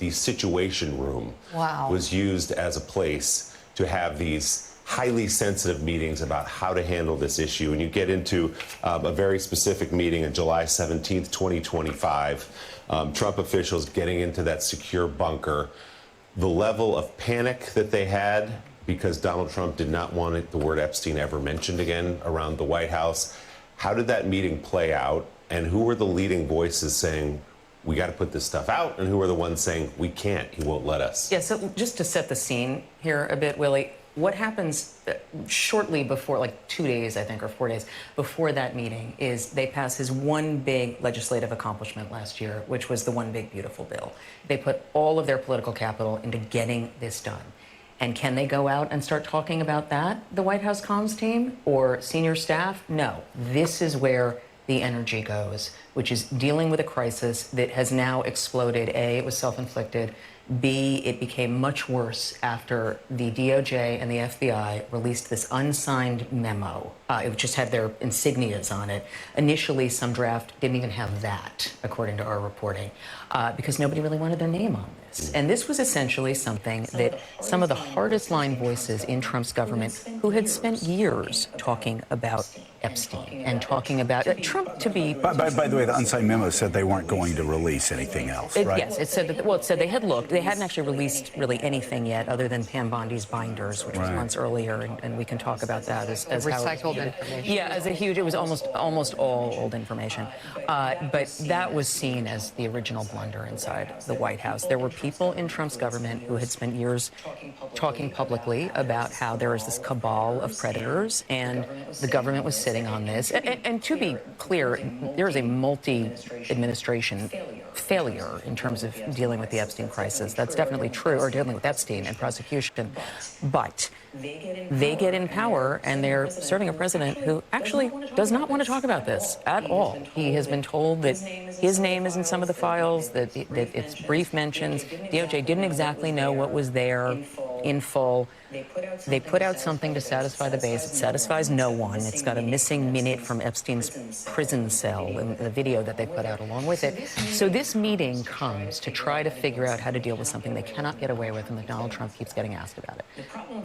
the Situation Room Wow. was used as a place to have these highly sensitive meetings about how to handle this issue. And you get into a very specific meeting on July 17th, 2025. Trump officials getting into that secure bunker. The level of panic that they had because Donald Trump did not want the word Epstein ever mentioned again around the White House. How did that meeting play out? And who were the leading voices saying, we got to put this stuff out? And who are the ones saying, we can't, he won't let us? Yeah, so just to set the scene here a bit, Willie, what happens shortly before, like 2 days, I think, or 4 days before that meeting is they pass his one big legislative accomplishment last year, which was the One Big Beautiful Bill. They put all of their political capital into getting this done. And can they go out and start talking about that, the White House comms team or senior staff? No. This is where the energy goes, which is dealing with a crisis that has now exploded. A, it was self-inflicted. B, it became much worse after the DOJ and the FBI released this unsigned memo. It just had their insignias on it. Initially, some draft didn't even have that, according to our reporting, because nobody really wanted their name on this. And this was essentially something that some of the hardest line voices in Trump's government, who had spent years talking about Epstein and talking about Trump to be... By the way, the unsigned memo said they weren't going to release anything else, right? Yes, it said that, well, it said they had looked. They hadn't actually released really anything yet other than Pam Bondi's binders, which was months earlier, and we can talk about that as recycled information. Yeah, as a huge, it was almost all old information. But that was seen as the original blunder inside the White House. There were people in Trump's government who had spent years talking publicly about how there was this cabal of predators, and the government was sitting on this. And to be clear, there is a multi-administration failure in terms of dealing with the Epstein crisis. That's definitely true, or dealing with Epstein and prosecution. But they get in power, and they're serving a president who actually does not want to talk about this at all. He has been told that his name is in some of the files, that it's brief mentions. DOJ didn't exactly know what was there in full. They put out something to satisfy the base. It satisfies no one. It's got a missing minute from Epstein's prison cell in the video that they put out along with it. So this meeting comes to try to figure out how to deal with something they cannot get away with, and that Donald Trump keeps getting asked about it.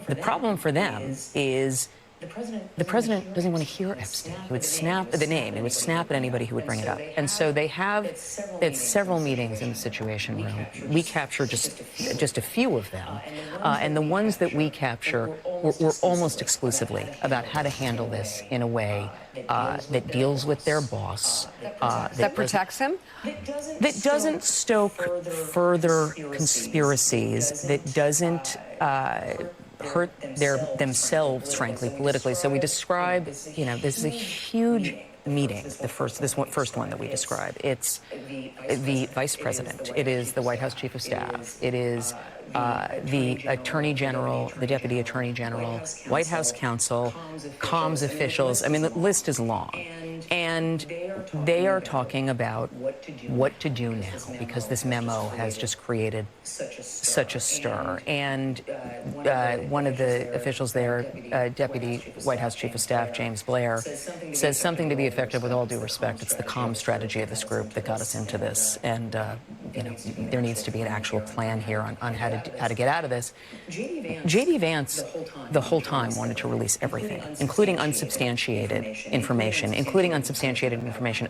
The problem for them is the president doesn't want to hear Epstein. He would snap at the name. He would snap at anybody who would bring it up. And so they have several meetings in the Situation Room. We capture just a few of them. And the ones that we capture were almost exclusively about how to handle this in a way that deals with their boss. That protects him? That doesn't stoke further conspiracies, that doesn't hurt themselves, frankly, politically. So we describe, this is a huge meeting, this first one that we describe. It's the vice president. It is the White House chief of staff. It is the attorney general, the deputy attorney general, White House counsel, comms officials. I mean, the list is long. And they are talking about what to do now, because this memo has just created such a stir. And one of the officials there, Deputy White House Chief of Staff James Blair, says something to the effect of, with all due respect, it's the comm strategy of this group that got us into this. And, there needs to be an actual plan here on how to get out of this. J.D. Vance, the whole time, wanted to release everything, including unsubstantiated information,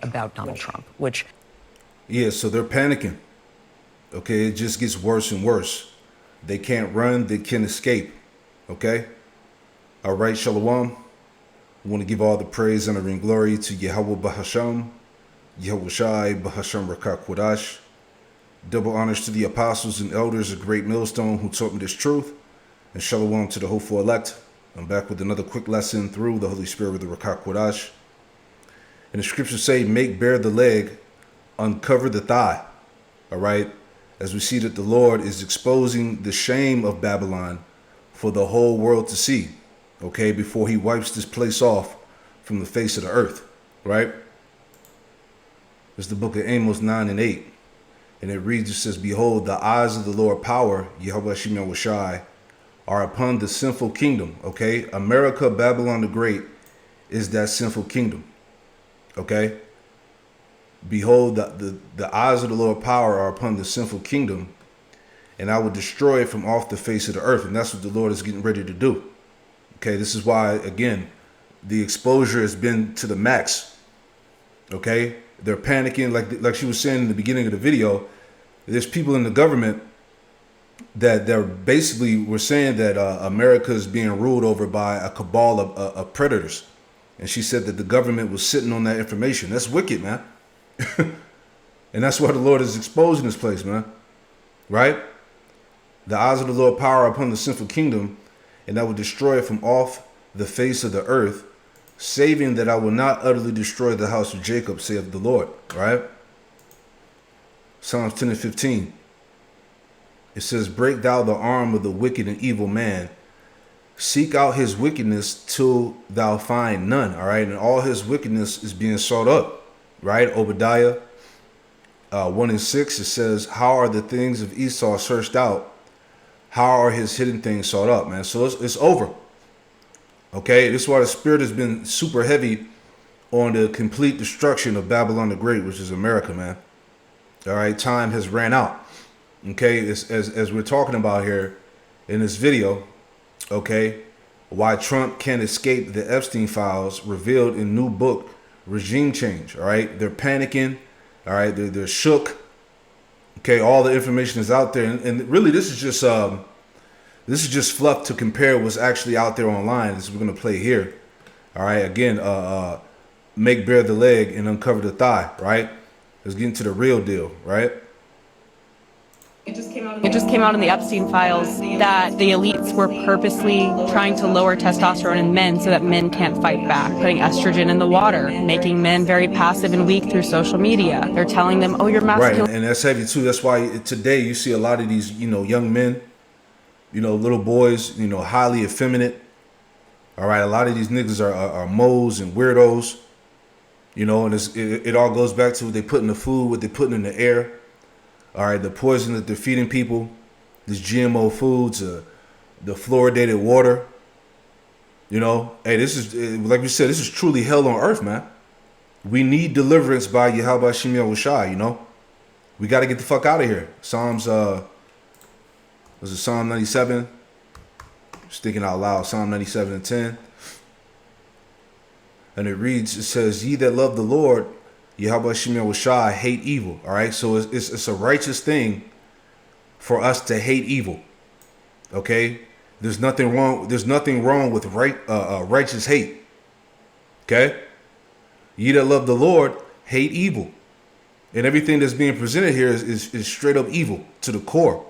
about Donald Trump, which... Yeah, so they're panicking. Okay, it just gets worse and worse. They can't run, they can't escape. Okay? All right, Shalom. I want to give all the praise, honor, and glory to Yahweh Bahasham, Yahweh Shai Bahasham Rakak Quadash. Double honors to the apostles and elders of Great Millstone who taught me this truth. And Shalom to the hopeful elect. I'm back with another quick lesson through the Holy Spirit of the Rakak Quadash. And the scriptures say, make bare the leg, uncover the thigh. All right? As we see that the Lord is exposing the shame of Babylon for the whole world to see. Okay? Before he wipes this place off from the face of the earth. Right? It's the book of Amos 9 and 8. And it reads, it says, behold, the eyes of the Lord power, Yahweh Shemel Washai, are upon the sinful kingdom. Okay? America, Babylon the Great, is that sinful kingdom. Okay? Behold, the eyes of the Lord power are upon the sinful kingdom, and I will destroy it from off the face of the earth. And that's what the Lord is getting ready to do. Okay, this is why, again, the exposure has been to the max. Okay, they're panicking, like she was saying in the beginning of the video. There's people in the government that they're basically were saying that America is being ruled over by a cabal of predators, and she said that the government was sitting on that information. That's wicked, man. And that's why the Lord is exposing this place, man. Right? The eyes of the Lord power upon the sinful kingdom, and I will destroy it from off the face of the earth, saving that I will not utterly destroy the house of Jacob, saith the Lord. Right? Psalms 10 and 15. It says, break thou the arm of the wicked and evil man. Seek out his wickedness till thou find none. All right. And all his wickedness is being sought up. Right. Obadiah 1 and 6. It says, how are the things of Esau searched out? How are his hidden things sought up, man? So it's over. Okay. This is why the spirit has been super heavy on the complete destruction of Babylon the Great, which is America, man. All right. Time has ran out. Okay, as we're talking about here in this video, okay, why Trump can't escape the Epstein files revealed in new book, Regime Change. All right, they're panicking. All right, they're shook. Okay, all the information is out there, and really this is just fluff to compare what's actually out there online. As we're gonna play here. All right, again, make bare the leg and uncover the thigh. Right, let's get into the real deal. Right. It just came out in the Epstein files that the elites were purposely trying to lower testosterone in men so that men can't fight back, putting estrogen in the water, making men very passive and weak through social media. They're telling them, oh, you're masculine. Right, and that's heavy too. That's why today you see a lot of these, young men, little boys, highly effeminate. All right, a lot of these niggas are moles and weirdos, and it all goes back to what they put in the food, what they putting in the air. All right, the poison that they're feeding people, these GMO foods, the fluoridated water. Hey, this is, like we said, this is truly hell on earth, man. We need deliverance by Yahweh Shem Yahushua, We got to get the fuck out of here. Psalms, was it Psalm 97? Just thinking out loud, Psalm 97 and 10. And it reads, it says, ye that love the Lord, Yahweh Shem Yahushua, hate evil. All right, so it's a righteous thing for us to hate evil. Okay, there's nothing wrong. There's nothing wrong with righteous hate. Okay, ye that love the Lord hate evil, and everything that's being presented here is straight up evil to the core.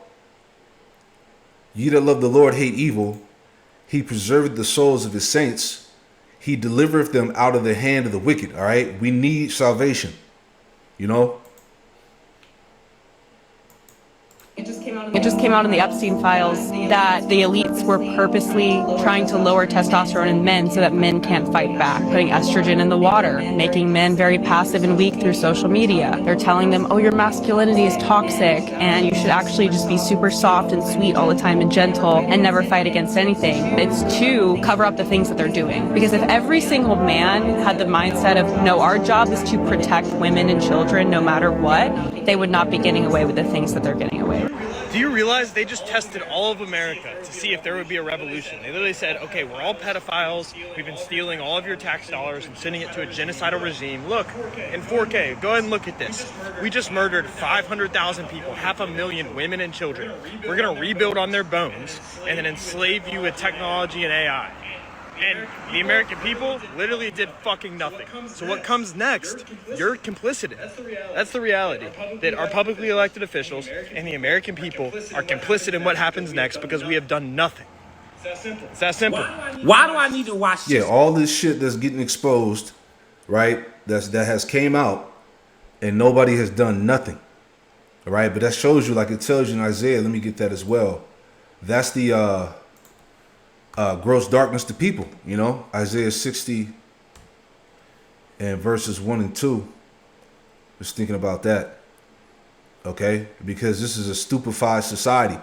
Ye that love the Lord hate evil. He preserveth the souls of his saints. He delivereth them out of the hand of the wicked. All right. We need salvation. It just came out in the Epstein files that the elites were purposely trying to lower testosterone in men so that men can't fight back, putting estrogen in the water, making men very passive and weak through social media. They're telling them, oh, your masculinity is toxic and you should actually just be super soft and sweet all the time and gentle and never fight against anything. It's to cover up the things that they're doing. Because if every single man had the mindset of, no, our job is to protect women and children no matter what, they would not be getting away with the things that they're getting away with. Do you realize they just tested all of America to see if there would be a revolution? They literally said, okay, we're all pedophiles. We've been stealing all of your tax dollars and sending it to a genocidal regime. Look, in 4K, go ahead and look at this. We just murdered 500,000 people, 500,000 women and children. We're going to rebuild on their bones and then enslave you with technology and AI. And the American people literally did fucking nothing. So what comes next, you're complicit in. That's the reality. That our publicly elected officials and the American people are complicit in what happens next because we have done nothing. It's that simple. Why do I need to watch this? Yeah, all this shit that's getting exposed, right? That has came out and nobody has done nothing. All right, but that shows you, like it tells you in Isaiah, let me get that as well. That's the gross darkness to people, Isaiah 60 and verses 1 and 2. Just thinking about that. Okay, because this is a stupefied society.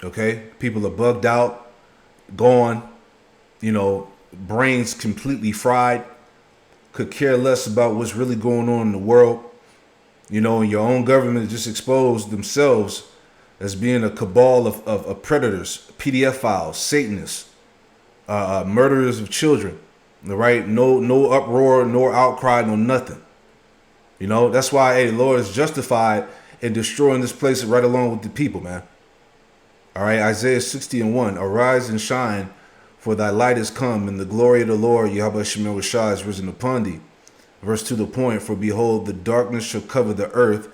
Okay, people are bugged out, gone, brains completely fried, could care less about what's really going on in the world. And your own government just exposed themselves as being a cabal of predators, PDF files, Satanists, murderers of children. All right, no uproar, no outcry, no nothing. You know, that's why, hey, the Lord is justified in destroying this place right along with the people, man. All right, Isaiah 60:1, arise and shine, for thy light is come, and the glory of the Lord, Yahweh Shemel Shah, is risen upon thee. Verse 2 the point, for behold, the darkness shall cover the earth,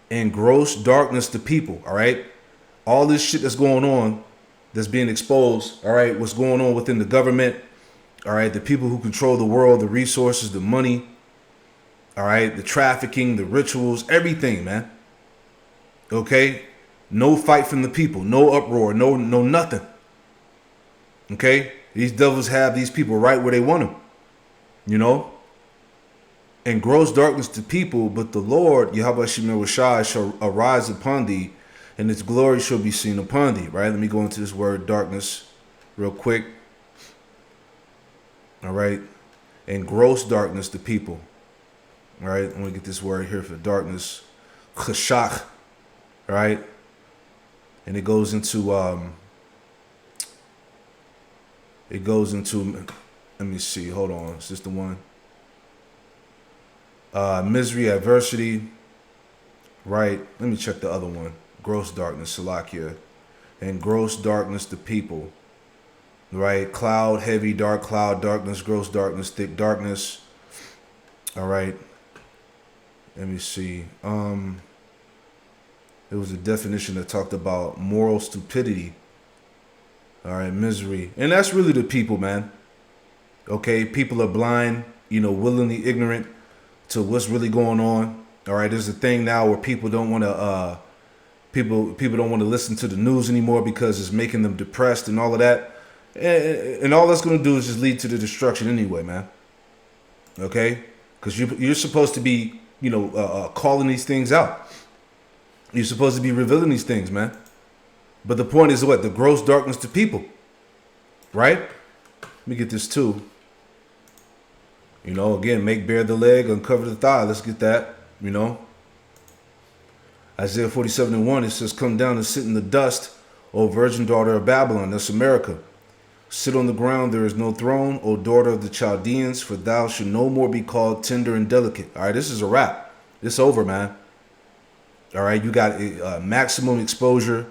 and gross darkness the people. All right, all this shit that's going on, that's being exposed, all right, what's going on within the government, all right, the people who control the world, the resources, the money, all right, the trafficking, the rituals, everything, man. Okay, no fight from the people, no uproar, no nothing. Okay, these devils have these people right where they want them, you know. And gross darkness to people, but the Lord, Yahweh Shemel Shai, shall arise upon thee, and its glory shall be seen upon thee. Right? Let me go into this word darkness real quick. All right. And gross darkness to people. All right. I'm going to get this word here for darkness. Chashach. All right. And it goes into, let me see. Hold on. Is this the one? Misery, adversity, right? Let me check the other one. Gross darkness, Salakia, and gross darkness to people, right? Cloud, heavy, dark cloud, darkness, gross darkness, thick darkness. All right. Let me see. There was a definition that talked about moral stupidity. All right, misery, and that's really the people, man. Okay, people are blind, you know, willingly ignorant to what's really going on. All right, there's a thing now where people don't want to people don't want to listen to the news anymore because it's making them depressed and all of that, and all that's going to do is just lead to the destruction anyway, man. Okay, because you're supposed to be, you know, calling these things out. You're supposed to be revealing these things, man. But the point is what? The gross darkness to people, right? Let me get this too. You know, again, make bare the leg, uncover the thigh. Let's get that, you know. Isaiah 47:1, it says, come down and sit in the dust, O virgin daughter of Babylon. That's America. Sit on the ground, there is no throne, O daughter of the Chaldeans, for thou shalt no more be called tender and delicate. All right, this is a wrap. It's over, man. All right, you got maximum exposure.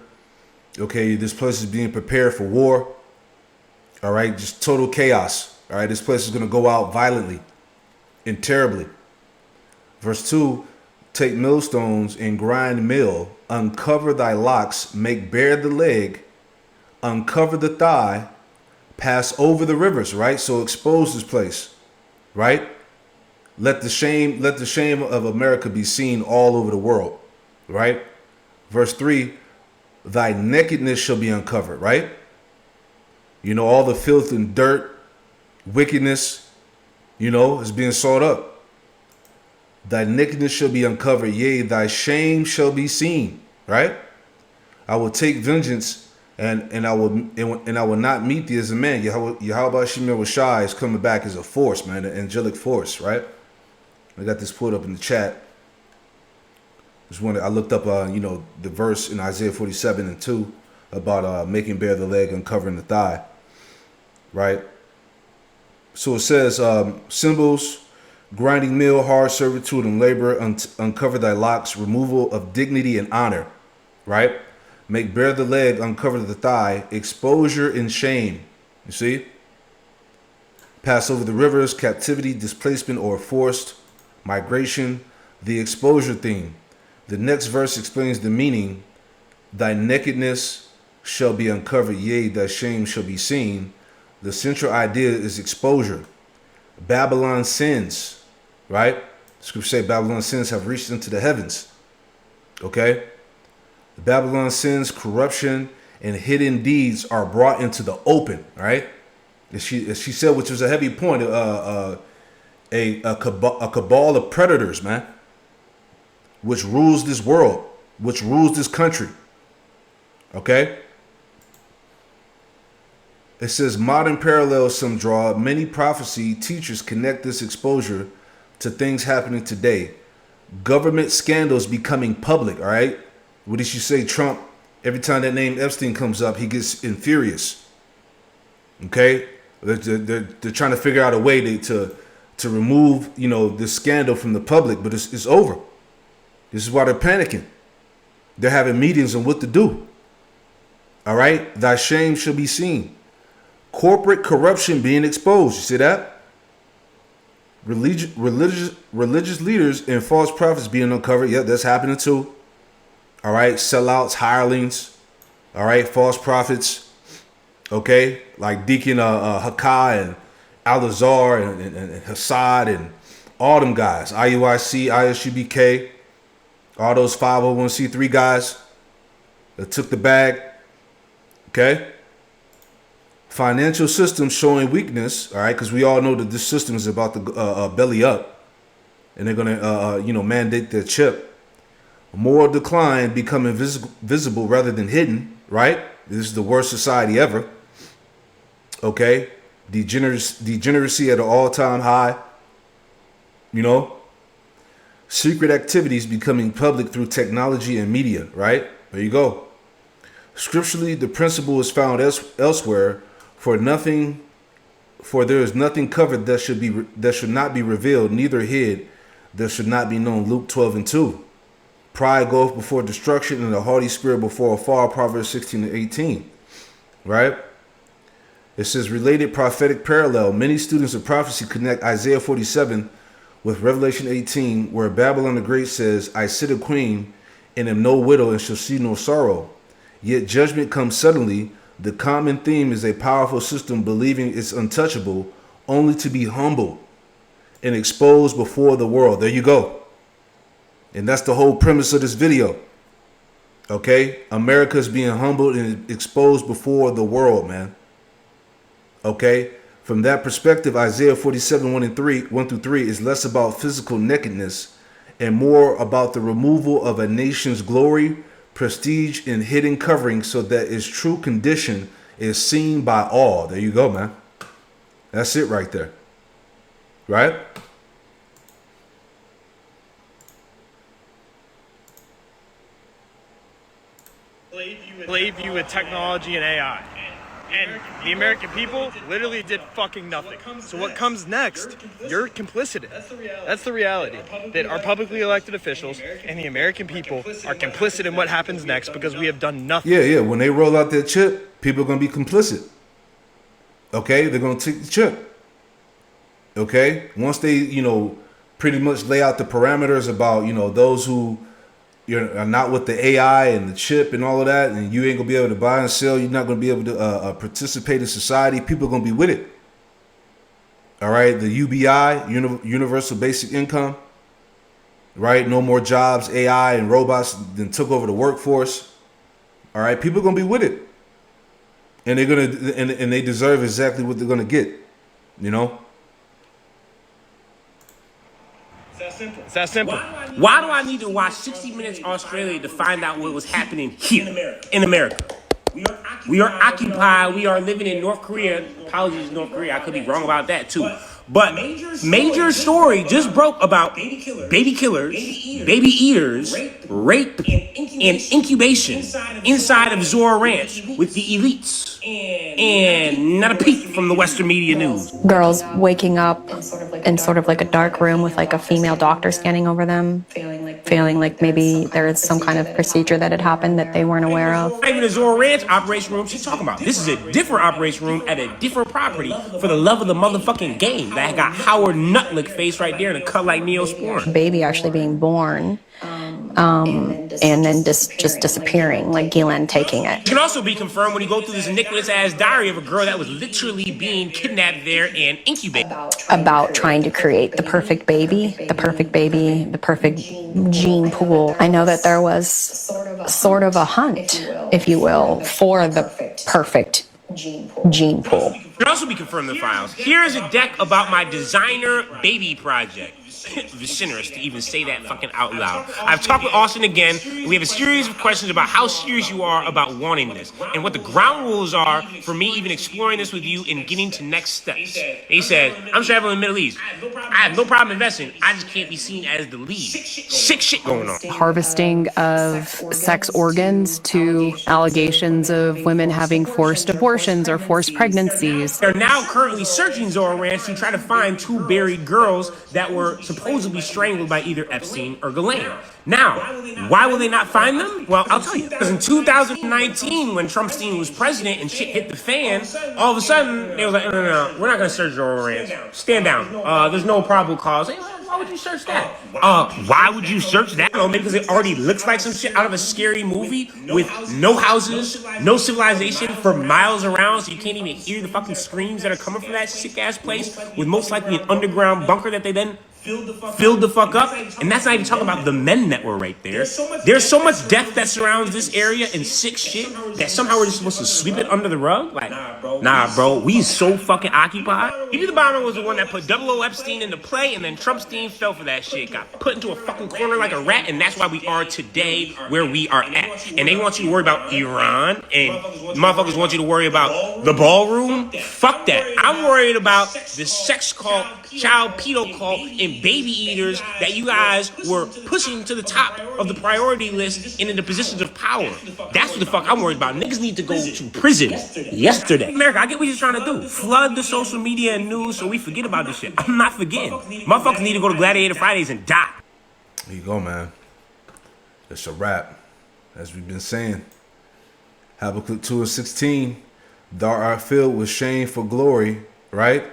Okay, this place is being prepared for war. All right, just total chaos. All right, this place is going to go out violently and terribly. Verse 2, take millstones and grind mill, uncover thy locks, make bare the leg, uncover the thigh, pass over the rivers, right? So expose this place, right? Let the shame of America be seen all over the world, right? Verse 3, thy nakedness shall be uncovered, right? You know, all the filth and dirt, wickedness, you know, is being sought up. Thy nakedness shall be uncovered, yea, thy shame shall be seen, right? I will take vengeance and I will not meet thee as a man. Yahweh Shemel Shai is coming back as a force, man, an angelic force, right? I got this pulled up in the chat. I looked up, you know, the verse in Isaiah 47:2 about making bare the leg, uncovering the thigh, right? So it says, symbols, grinding mill, hard servitude and labor, uncover thy locks, removal of dignity and honor, right? Make bare the leg, uncover the thigh, exposure and shame. You see? Pass over the rivers, captivity, displacement, or forced migration, the exposure theme. The next verse explains the meaning. Thy nakedness shall be uncovered, yea, thy shame shall be seen. The central idea is exposure. Babylon sins, right? Scripture say Babylon sins have reached into the heavens. Okay? The Babylon sins, corruption, and hidden deeds are brought into the open, right? As she said, which was a heavy point, a cabal of predators, man, which rules this world, which rules this country. Okay? It says modern parallels some draw. Many prophecy teachers connect this exposure to things happening today. Government scandals becoming public, all right? What did she say? Trump Every time that name Epstein comes up, he gets infurious. Okay? They're trying to figure out a way to remove, you know, this scandal from the public, but it's over. This is why they're panicking. They're having meetings on what to do. All right? Thy shame shall be seen. Corporate corruption being exposed. You see that? Religious leaders and false prophets being uncovered. Yep, that's happening too. All right? Sellouts, hirelings. All right? False prophets. Okay? Like Deacon Hakai and Al-Azhar and Hassad and all them guys. IUIC, ISUBK. All those 501c3 guys that took the bag. Okay? Financial systems showing weakness, all right, because we all know that this system is about to belly up, and they're going to, mandate their chip. Moral decline becoming visible rather than hidden, right? This is the worst society ever. Okay? Degeneracy at an all-time high. You know? Secret activities becoming public through technology and media, right? There you go. Scripturally, the principle is found elsewhere. For there is nothing covered that should not be revealed, neither hid that should not be known. Luke 12:2. Pride goeth before destruction, and a haughty spirit before a fall. Proverbs 16:18. Right? It says related prophetic parallel. Many students of prophecy connect Isaiah 47 with Revelation 18, where Babylon the Great says, "I sit a queen, and am no widow, and shall see no sorrow." Yet judgment comes suddenly. The common theme is a powerful system believing it's untouchable, only to be humbled and exposed before the world. There you go. And that's the whole premise of this video. Okay? America's being humbled and exposed before the world, man. Okay? From that perspective, Isaiah 47, 1 through 3 is less about physical nakedness and more about the removal of a nation's glory, prestige, and hidden covering so that its true condition is seen by all. There you go, man. That's it right there. Right? Slave you with technology and AI. And the American people literally did fucking nothing. So what comes next, you're complicit in. That's the reality. That our publicly elected officials and the American people are complicit in what happens next because we have done nothing. Yeah. When they roll out that chip, people are going to be complicit. Okay? They're going to take the chip. Okay? Once they, pretty much lay out the parameters about, those who are not with the AI and the chip and all of that, and you ain't gonna be able to buy and sell, you're not gonna be able to participate in society, people are gonna be with it. All right, the UBI, Universal Basic Income, right? No more jobs, AI and robots then took over the workforce. All right, people are gonna be with it. And they're gonna and they deserve exactly what they're gonna get, It's that simple. Why do I need to watch 60 Minutes Australia to find out what was happening here in America? We are occupied. We are living in North Korea. Apologies, North Korea. I could be wrong about that too. But major story just broke about baby killers, baby eaters, rape, and incubation inside of Zora Ranch with the elites. And not a peep from the Western media news. Girls waking up in sort of like a dark room with like a female doctor standing over them, feeling like maybe there is some kind of procedure that had happened that they weren't aware of. Not even a Zora Ranch operation room she's talking about. This is a different operation room at a different property for the love of the motherfucking game. That got Howard Nutlick face right there in a cut like Neosporin. Baby actually being born, and then just disappearing, like Ghislaine taking it. It can also be confirmed when you go through this Nicholas-ass diary of a girl that was literally being kidnapped there and incubated. About trying to create the perfect baby, the perfect gene pool. I know that there was sort of a hunt, if you will, for the perfect gene pool. Could also be confirmed in the files. Here is a deck about my designer baby project. Vicinous to even say that fucking out loud. I've talked with Austin again, and we have a series of questions about how serious you are about wanting this, and what the ground rules are for me even exploring this with you and getting to next steps. He said, I'm traveling in the Middle East. I have no problem investing. I just can't be seen as the lead. Sick shit going on. Harvesting of sex organs to allegations of women having forced abortions or forced pregnancies. They're now currently searching Zora Ranch to try to find 2 buried girls that were supposedly strangled by either Epstein or Ghislaine. Now, why will they not find them? Well, I'll tell you. Because in 2019, when Trumpstein was president and shit hit the fan, all of a sudden, they was like, no, we're not going to search Zora Ranch. Stand down. There's no probable cause. Hey, why would you search that? Why would you search that? Well, because it already looks like some shit out of a scary movie with no houses, no civilization for miles around, so you can't even hear the fucking screams that are coming from that sick-ass place, with most likely an underground bunker that they then filled the fuck up. And that's not even talking about the men that were right there. There's so much death that surrounds this area and sick shit that somehow we're just supposed to sweep it under the rug. Like, nah, bro, we so fucking occupied. Edith Bomber was the one that put 00 Epstein into play, and then Trumpstein fell for that shit, got put into a fucking corner like a rat, and that's why we are today where we are at. And they want you to worry about Iran, and motherfuckers want you to worry about the ballroom. Fuck that. I'm worried about the sex cult, child pedo cult, and baby eaters that you guys were pushing to the top of the priority list and into positions of power. That's what the fuck I'm worried about. Niggas need to go to prison yesterday. America, I get what you're trying to do. Flood the social media and news so we forget about this shit. I'm not forgetting. Motherfuckers need to go to Gladiator Fridays and die. There you go, man. It's a wrap. As we've been saying. Habakkuk 2:16. Thou art filled with shame for glory, right?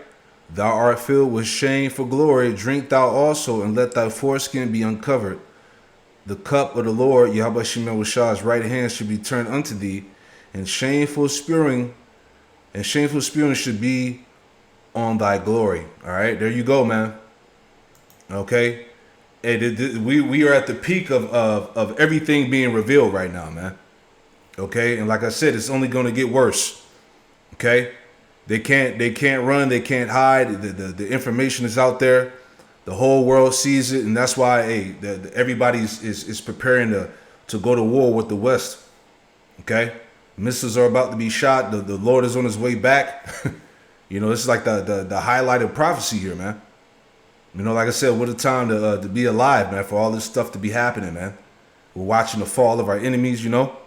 Thou art filled with shame for glory. Drink thou also, and let thy foreskin be uncovered. The cup of the Lord, Yahweh Shemel Washah's right hand should be turned unto thee, and shameful spewing should be on thy glory. All right, there you go, man. Okay, we are at the peak of everything being revealed right now, man. Okay, and like I said, it's only going to get worse. Okay. They can't run, they can't hide. The information is out there. The whole world sees it, and that's why everybody is preparing to go to war with the West. Okay? Missiles are about to be shot. The Lord is on his way back. You know, this is like the highlight of prophecy here, man. You know, like I said, what a time to be alive, man, for all this stuff to be happening, man. We're watching the fall of our enemies, you know,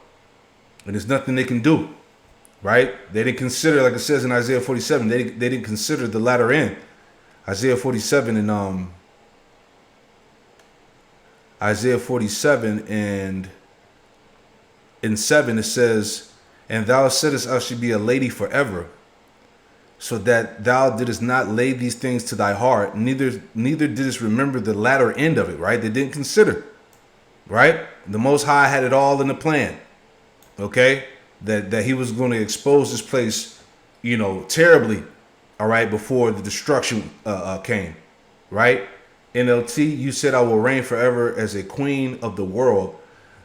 and there's nothing they can do. Right? They didn't consider, like it says in Isaiah 47, they didn't consider the latter end. Isaiah 47 and Isaiah 47 and in 7 it says, and thou saidest I should be a lady forever, so that thou didst not lay these things to thy heart, neither didst remember the latter end of it, right? They didn't consider, right? The Most High had it all in the plan, okay? That he was going to expose this place, you know, terribly, all right, before the destruction came, right? NLT, you said I will reign forever as a queen of the world.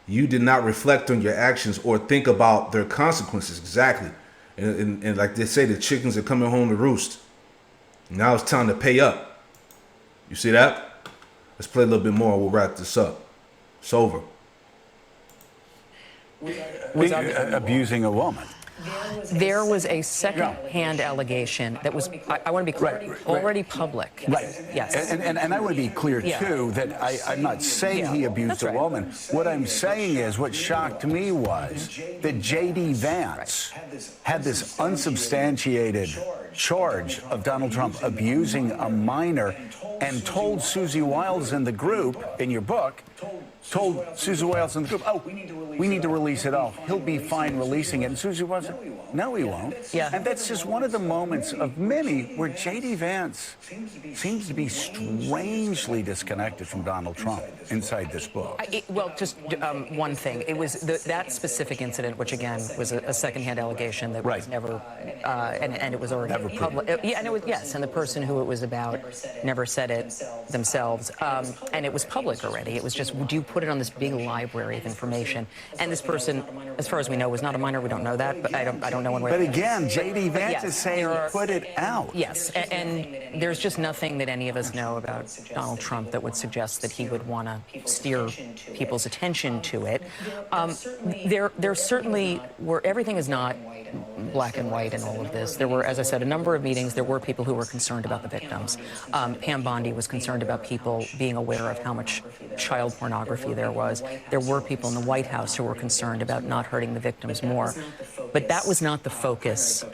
You did not reflect on your actions or think about their consequences. Exactly. And like they say, the chickens are coming home to roost. Now it's time to pay up. You see that? Let's play a little bit more and we'll wrap this up. It's over. Abusing a woman. There was a second-hand allegation that was, I want to be clear, already public. Right. Yes. And I want to be clear, too, that I'm not saying he abused a woman. What I'm saying is what shocked me was that J.D. Vance had this unsubstantiated charge of Donald Trump abusing a minor and told Susie Wiles in the group, in your book, told Susie Wiles in the group, oh, we need to release it all. He'll be fine releasing it. And Susie Wiles said, no, he won't. Yeah. And that's just one of the moments of many where J.D. Vance seems to be strangely disconnected from Donald Trump inside this book. Well, just one thing. It was that specific incident, which, again, was a second-hand allegation that was never, and it was already public. Yeah, and it was, yes, and the person who it was about never said it themselves, and it was public already. It was just, would you put it on this big library of information? And this person, as far as we know, was not a minor. We don't know that, but I don't know one way. But again, J.D. Vance yes, is saying put it out. Yes, and there's just nothing that any of us know about Donald Trump that would suggest that he would want to steer people's attention to it. There certainly were, everything is not black and white in all of this. There were, as I said, a number of meetings. There were people who were concerned about the victims. Pam Bondi was concerned about people being aware of how much child pornography there was. There were people in the White House who were concerned about not hurting the victims more. But that was not the focus,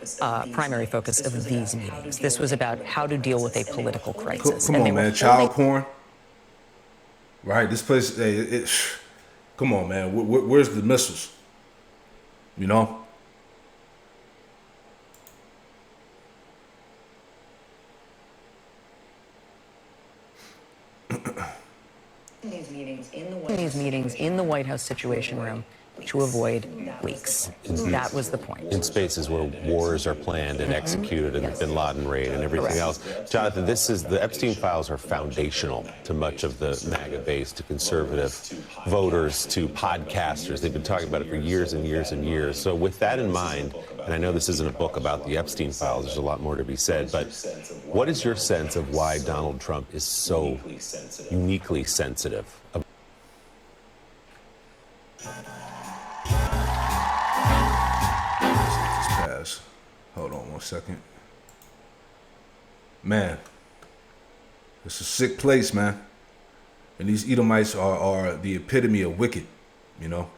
primary focus of these meetings. This was about how to deal with a political crisis. Come on, man. Child porn. Right. This place, hey, come on, man. Where's the missiles? You know? These meetings in the White House Situation Room to avoid leaks. That was the point. In spaces where wars are planned and executed, and the Bin Laden raid and everything else. Jonathan, the Epstein files are foundational to much of the MAGA base, to conservative voters, to podcasters. They've been talking about it for years and years and years. So with that in mind, and I know this isn't a book about the Epstein files, there's a lot more to be said, but what is your sense of why Donald Trump is so uniquely sensitive? Hold on 1 second. Man, it's a sick place, man. And these Edomites are the epitome of wicked, you know?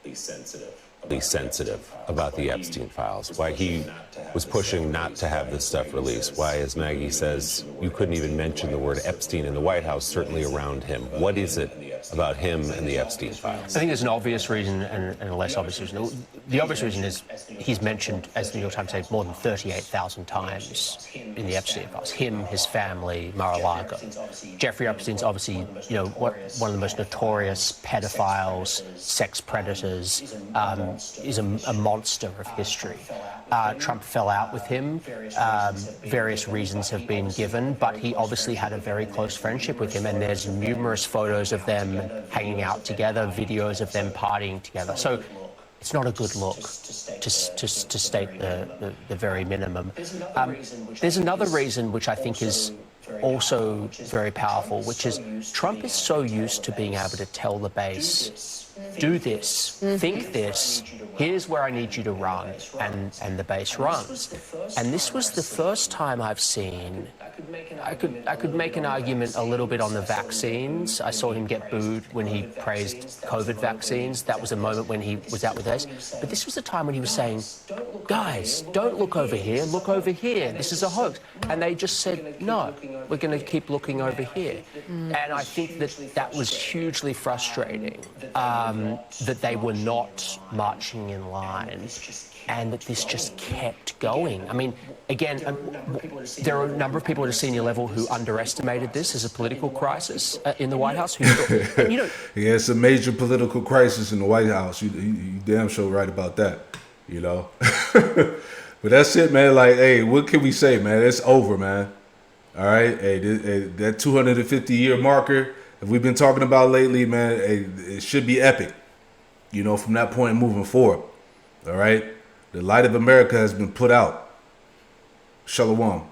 Be sensitive about the Epstein files, why he was pushing not to have this stuff released, why, as Maggie says, you couldn't even mention the word Epstein in the White House, certainly around him. What is it about him and the Epstein files? I think there's an obvious reason and a less obvious reason. The obvious reason is he's mentioned, as the New York Times said, more than 38,000 times in the Epstein files. Him, his family, Mar-a-Lago. Jeffrey Epstein's obviously, one of the most notorious pedophiles, sex predators, is a monster of history. Trump fell out with him. Various reasons have been given, but he obviously had a very close friendship with him, and there's numerous photos of them hanging out together, videos of them partying together. So it's not a good look, to state the very minimum. There's another reason which I think is also very powerful, which is Trump is so used to being able to tell the base, do this, think this, here's where I need you to run, and the base runs. And this was the first time I've seen, I could make an argument a little bit on the vaccines. I saw him get booed when he praised COVID vaccines. That was a moment when he was out with us. But this was a time when he was saying, guys, don't look over here, look over here, this is a hoax. And they just said, no, we're going to keep looking over here. And I think that was hugely frustrating. That they were not marching in line, and that this just kept going. I mean, again, there are a number of people at a senior level who underestimated this as a political crisis in the White House. And, yeah, it's a major political crisis in the White House. You damn sure right about that, you know. But that's it, man. Like, hey, what can we say, man? It's over, man. All right, hey, that 250-year marker that we've been talking about lately, man, hey, it should be epic. You know, from that point moving forward. All right? The light of America has been put out. Shalom.